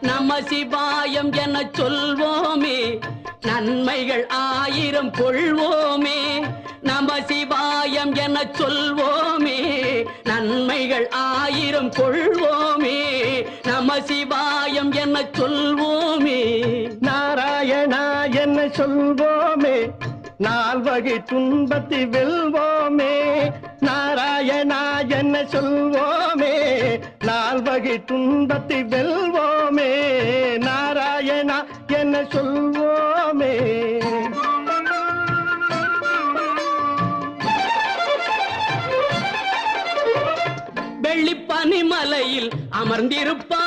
நம சிவாயம் என சொல்வோமே, நன்மைகள் 1000 கொள்வோமே. நம சிவாயம் என சொல்வோமே, நன்மைகள் 1000 கொள்வோமே. நம சிவாயம் என சொல்வோமே. நாராயணா என்ன சொல்வோமே, 4 வகை துன்பத்தை வெல்வோமே. நாராயணா என்ன சொல்வோமே, 4 வகை துன்பத்தை வெல்வோமே. நாராயணா என்ன சொல்வோமே. வெள்ளிப்பனிமலையில் அமர்ந்திருப்பா